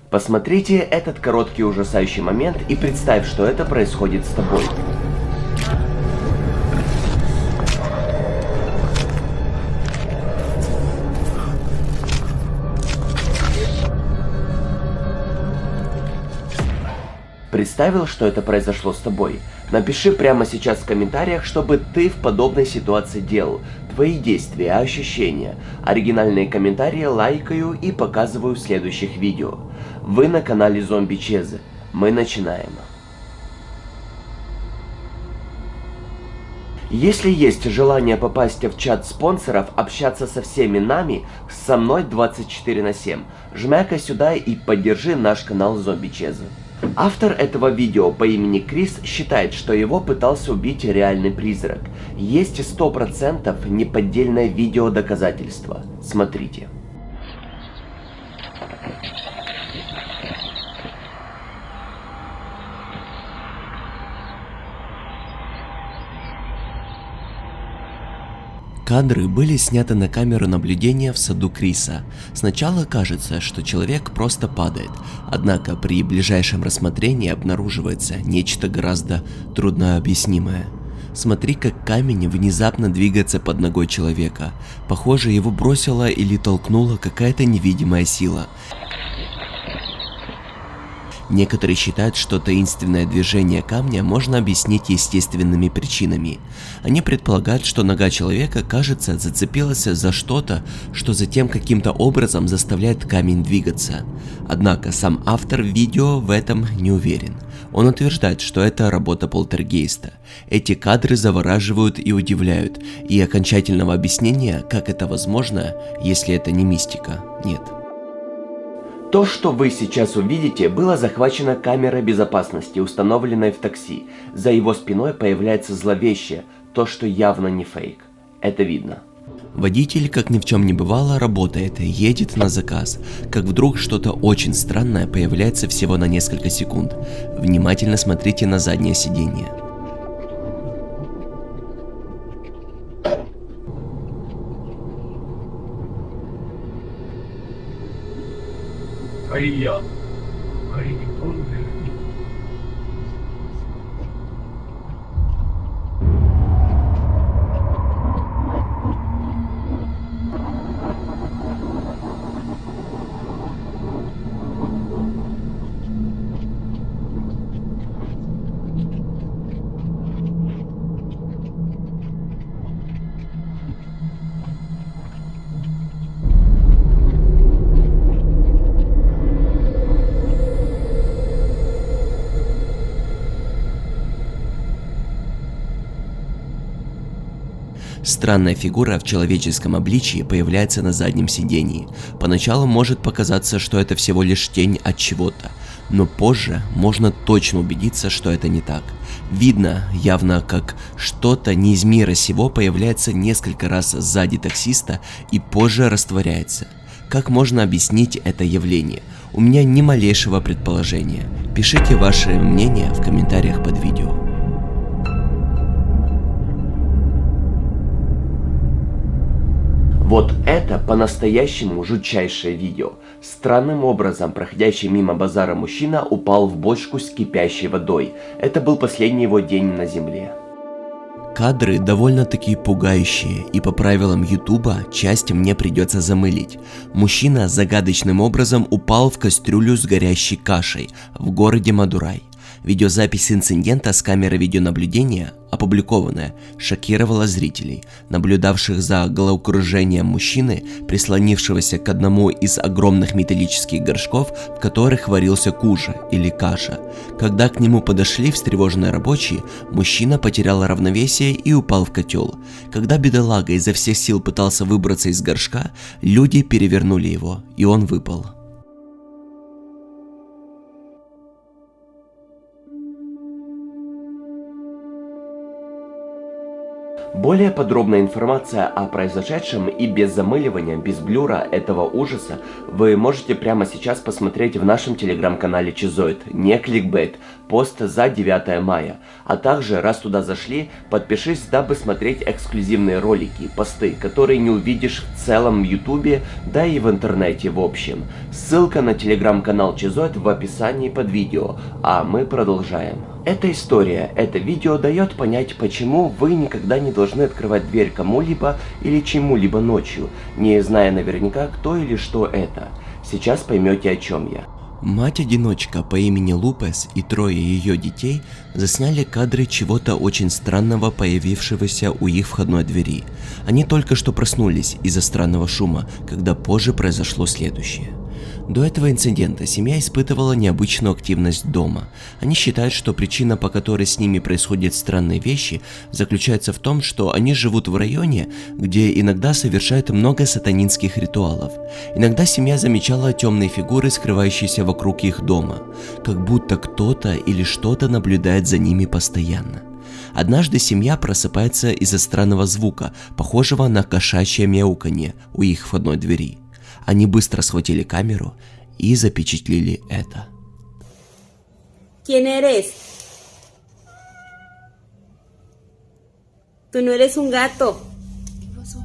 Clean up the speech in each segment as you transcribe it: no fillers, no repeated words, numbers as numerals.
Посмотрите этот короткий ужасающий момент и представь, что это происходит с тобой. Представил, что это произошло с тобой? Напиши прямо сейчас в комментариях, что бы ты в подобной ситуации делал, твои действия, ощущения. Оригинальные комментарии лайкаю и показываю в следующих видео. Вы на канале Зомби Чезе. Мы начинаем. Если есть желание попасть в чат спонсоров, общаться со всеми нами, со мной 24/7, жмякай сюда и поддержи наш канал Зомби Чезе. Автор этого видео по имени Крис считает, что его пытался убить реальный призрак. Есть 100% неподдельное видео доказательство. Смотрите. Кадры были сняты на камеру наблюдения в саду Криса. Сначала кажется, что человек просто падает, однако при ближайшем рассмотрении обнаруживается нечто гораздо труднообъяснимое. Смотри, как камень внезапно двигается под ногой человека. Похоже, его бросила или толкнула какая-то невидимая сила. Некоторые считают, что таинственное движение камня можно объяснить естественными причинами. Они предполагают, что нога человека, кажется, зацепилась за что-то, что затем каким-то образом заставляет камень двигаться. Однако сам автор видео в этом не уверен. Он утверждает, что это работа полтергейста. Эти кадры завораживают и удивляют, и окончательного объяснения, как это возможно, если это не мистика, нет. То, что вы сейчас увидите, было захвачено камерой безопасности, установленной в такси. За его спиной появляется зловещее, то, что явно не фейк. Это видно. Водитель, как ни в чем не бывало, работает, едет на заказ, как вдруг что-то очень странное появляется всего на несколько секунд. Внимательно смотрите на заднее сиденье. Странная фигура в человеческом обличии появляется на заднем сидении. Поначалу может показаться, что это всего лишь тень от чего-то, но позже можно точно убедиться, что это не так. Видно явно, как что-то не из мира сего появляется несколько раз сзади таксиста и позже растворяется. Как можно объяснить это явление? У меня ни малейшего предположения. Пишите ваше мнение в комментариях под видео. Вот это по-настоящему жутчайшее видео. Странным образом проходящий мимо базара мужчина упал в бочку с кипящей водой. Это был последний его день на земле. Кадры довольно-таки пугающие, и по правилам ютуба часть мне придется замылить. Мужчина загадочным образом упал в кастрюлю с горящей кашей в городе Мадурай. Видеозапись инцидента с камеры видеонаблюдения, опубликованная, шокировала зрителей, наблюдавших за головокружением мужчины, прислонившегося к одному из огромных металлических горшков, в которых варился кужа или каша. Когда к нему подошли встревоженные рабочие, мужчина потерял равновесие и упал в котел. Когда бедолага изо всех сил пытался выбраться из горшка, люди перевернули его, и он выпал. Более подробная информация о произошедшем и без замыливания, без блюра этого ужаса вы можете прямо сейчас посмотреть в нашем телеграм-канале Чизоид, не кликбейт, пост за 9 мая. А также, раз туда зашли, подпишись, дабы смотреть эксклюзивные ролики, посты, которые не увидишь в целом в ютубе, да и в интернете в общем. Ссылка на телеграм-канал Чизоид в описании под видео, а мы продолжаем. Эта история, это видео дает понять, почему вы никогда не должны открывать дверь кому-либо или чему-либо ночью, не зная наверняка, кто или что это. Сейчас поймете, о чем я. Мать-одиночка по имени Лупес и трое ее детей засняли кадры чего-то очень странного, появившегося у их входной двери. Они только что проснулись из-за странного шума, когда позже произошло следующее. До этого инцидента семья испытывала необычную активность дома. Они считают, что причина, по которой с ними происходят странные вещи, заключается в том, что они живут в районе, где иногда совершают много сатанинских ритуалов. Иногда семья замечала темные фигуры, скрывающиеся вокруг их дома, как будто кто-то или что-то наблюдает за ними постоянно. Однажды семья просыпается из-за странного звука, похожего на кошачье мяуканье у их входной двери. Они быстро схватили камеру и запечатлели это. ¿Quién eres? Tú no eres un gato. ¿Qué pasó?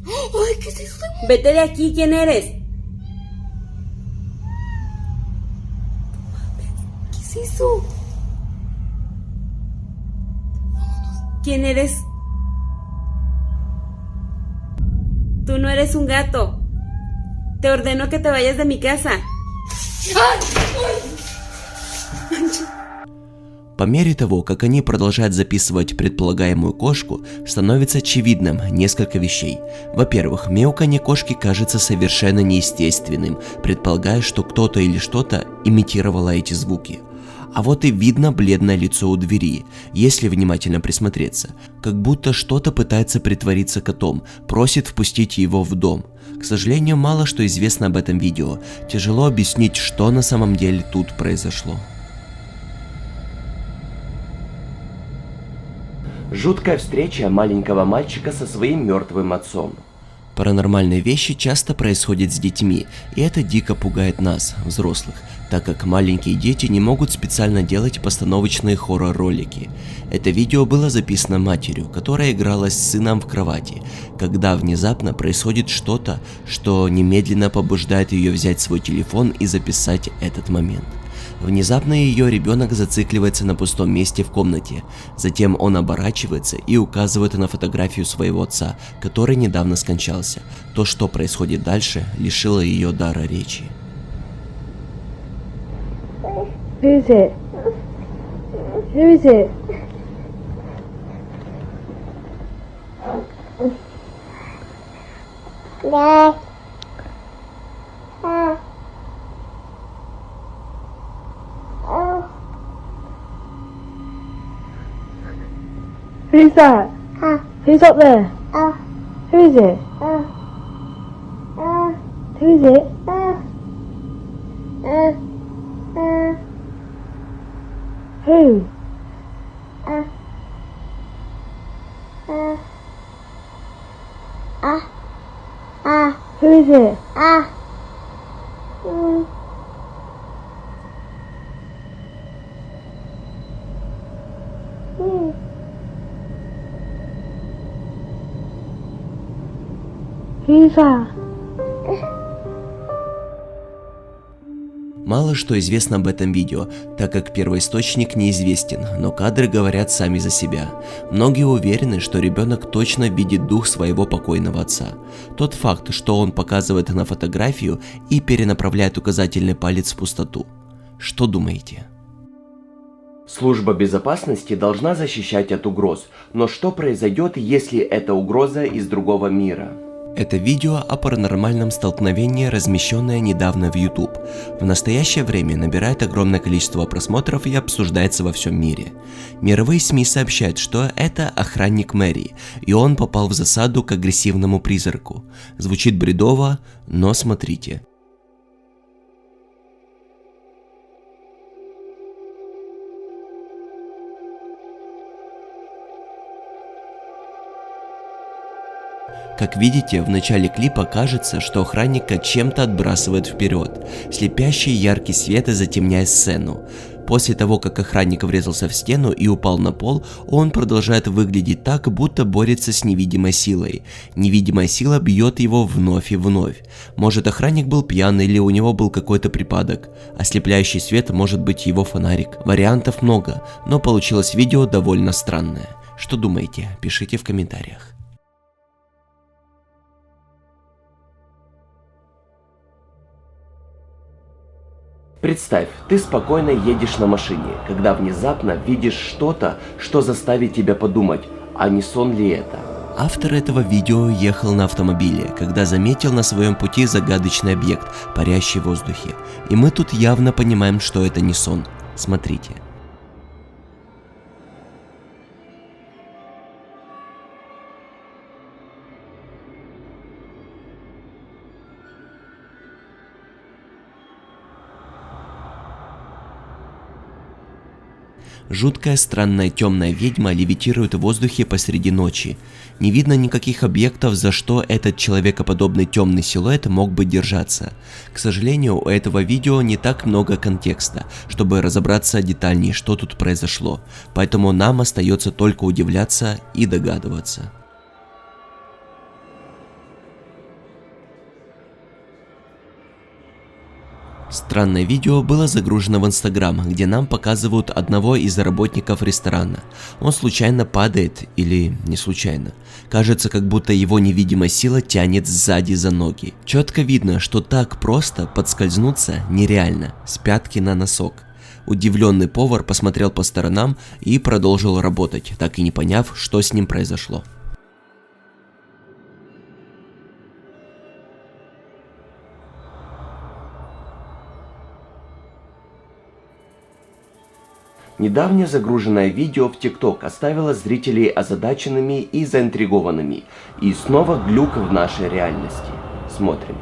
¡Ay, qué es eso! Vete de aquí, ¿quién eres? ¿Qué es eso? ¿Quién eres? Tú no eres un gato. Te ordeno que te vayas de mi casa. По мере того, как они продолжают записывать предполагаемую кошку, становится очевидным несколько вещей. Во-первых, мяуканье кошки кажется совершенно неестественным, предполагая, что кто-то или что-то имитировало эти звуки. А вот и видно бледное лицо у двери, если внимательно присмотреться, как будто что-то пытается притвориться котом, просит впустить его в дом. К сожалению, мало что известно об этом видео, тяжело объяснить, что на самом деле тут произошло. Жуткая встреча маленького мальчика со своим мертвым отцом. Паранормальные вещи часто происходят с детьми, и это дико пугает нас, взрослых, так как маленькие дети не могут специально делать постановочные хоррор-ролики. Это видео было записано матерью, которая играла с сыном в кровати, когда внезапно происходит что-то, что немедленно побуждает ее взять свой телефон и записать этот момент. Внезапно ее ребенок зацикливается на пустом месте в комнате, затем он оборачивается и указывает на фотографию своего отца, который недавно скончался. То, что происходит дальше, лишило ее дара речи. Who is it? Who is it? Who's that? Who's up there? Who is it? Who is it? Who? Who is it? Who's that? Мало что известно об этом видео, так как первоисточник неизвестен, но кадры говорят сами за себя. Многие уверены, что ребенок точно видит дух своего покойного отца. Тот факт, что он показывает на фотографию и перенаправляет указательный палец в пустоту. Что думаете? Служба безопасности должна защищать от угроз, но что произойдет, если эта угроза из другого мира? Это видео о паранормальном столкновении, размещенное недавно в YouTube. В настоящее время набирает огромное количество просмотров и обсуждается во всем мире. Мировые СМИ сообщают, что это охранник мэрии, и он попал в засаду к агрессивному призраку. Звучит бредово, но смотрите. Как видите, в начале клипа кажется, что охранника чем-то отбрасывает вперед. Слепящий яркий свет затемняет сцену. После того, как охранник врезался в стену и упал на пол, он продолжает выглядеть так, будто борется с невидимой силой. Невидимая сила бьет его вновь и вновь. Может, охранник был пьян или у него был какой-то припадок. Ослепляющий свет может быть его фонарик. Вариантов много, но получилось видео довольно странное. Что думаете? Пишите в комментариях. Представь, ты спокойно едешь на машине, когда внезапно видишь что-то, что заставит тебя подумать, а не сон ли это? Автор этого видео ехал на автомобиле, когда заметил на своем пути загадочный объект, парящий в воздухе. И мы тут явно понимаем, что это не сон. Смотрите. Жуткая странная темная ведьма левитирует в воздухе посреди ночи. Не видно никаких объектов, за что этот человекоподобный темный силуэт мог бы держаться. К сожалению, у этого видео не так много контекста, чтобы разобраться детальнее, что тут произошло. Поэтому нам остается только удивляться и догадываться. Странное видео было загружено в Инстаграм, где нам показывают одного из работников ресторана. Он случайно падает или не случайно. Кажется, как будто его невидимая сила тянет сзади за ноги. Четко видно, что так просто подскользнуться нереально, с пятки на носок. Удивленный повар посмотрел по сторонам и продолжил работать, так и не поняв, что с ним произошло. Недавнее загруженное видео в ТикТок оставило зрителей озадаченными и заинтригованными. И снова глюк в нашей реальности. Смотрим.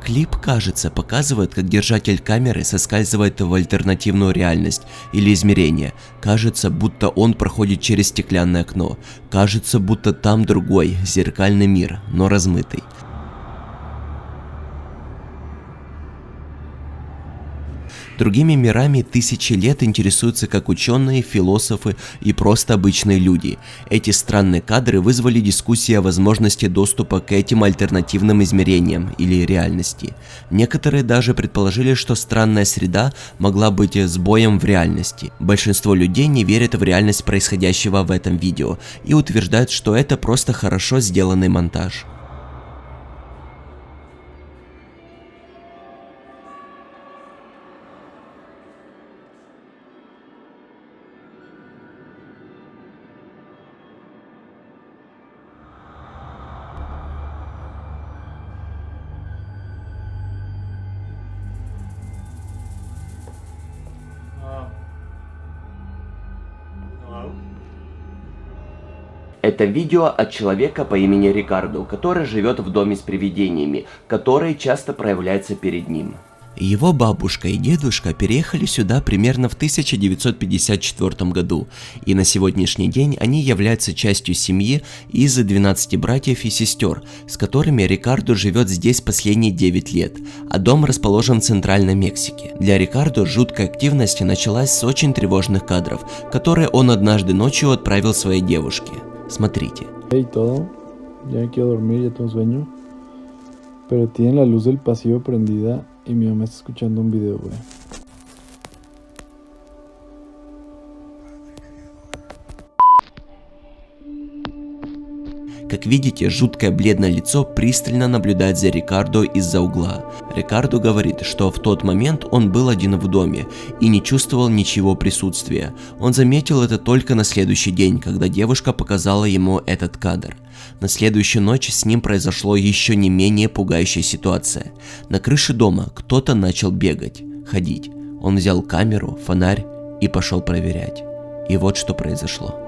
Клип, кажется, показывает, как держатель камеры соскальзывает в альтернативную реальность или измерение. Кажется, будто он проходит через стеклянное окно. Кажется, будто там другой, зеркальный мир, но размытый. Другими мирами тысячи лет интересуются как ученые, философы и просто обычные люди. Эти странные кадры вызвали дискуссии о возможности доступа к этим альтернативным измерениям или реальности. Некоторые даже предположили, что странная среда могла быть сбоем в реальности. Большинство людей не верят в реальность происходящего в этом видео и утверждают, что это просто хорошо сделанный монтаж. Это видео от человека по имени Рикардо, который живет в доме с привидениями, которые часто проявляются перед ним. Его бабушка и дедушка переехали сюда примерно в 1954 году, и на сегодняшний день они являются частью семьи из 12 братьев и сестер, с которыми Рикардо живет здесь последние 9 лет, а дом расположен в Центральной Мексике. Для Рикардо жуткая активность началась с очень тревожных кадров, которые он однажды ночью отправил своей девушке. Смотрите. Y todo, ya me quiero dormir, ya tengo sueño, pero tienen la luz del pasillo prendida y mi mamá está escuchando un video, güey. Как видите, жуткое бледное лицо пристально наблюдает за Рикардо из-за угла. Рикардо говорит, что в тот момент он был один в доме и не чувствовал ничего присутствия. Он заметил это только на следующий день, когда девушка показала ему этот кадр. На следующую ночь с ним произошло еще не менее пугающая ситуация. На крыше дома кто-то начал бегать, ходить. Он взял камеру, фонарь и пошел проверять. И вот что произошло.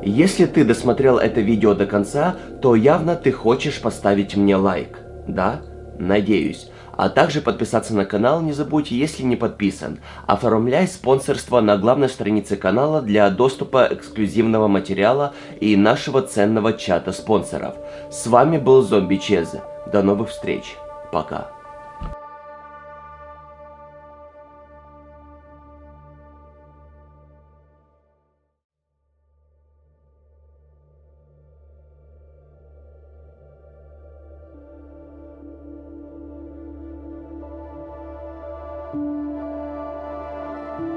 Если ты досмотрел это видео до конца, то явно ты хочешь поставить мне лайк, да? Надеюсь. А также подписаться на канал не забудь, если не подписан. Оформляй спонсорство на главной странице канала для доступа эксклюзивного материала и нашего ценного чата спонсоров. С вами был Зомби Чез. До новых встреч. Пока.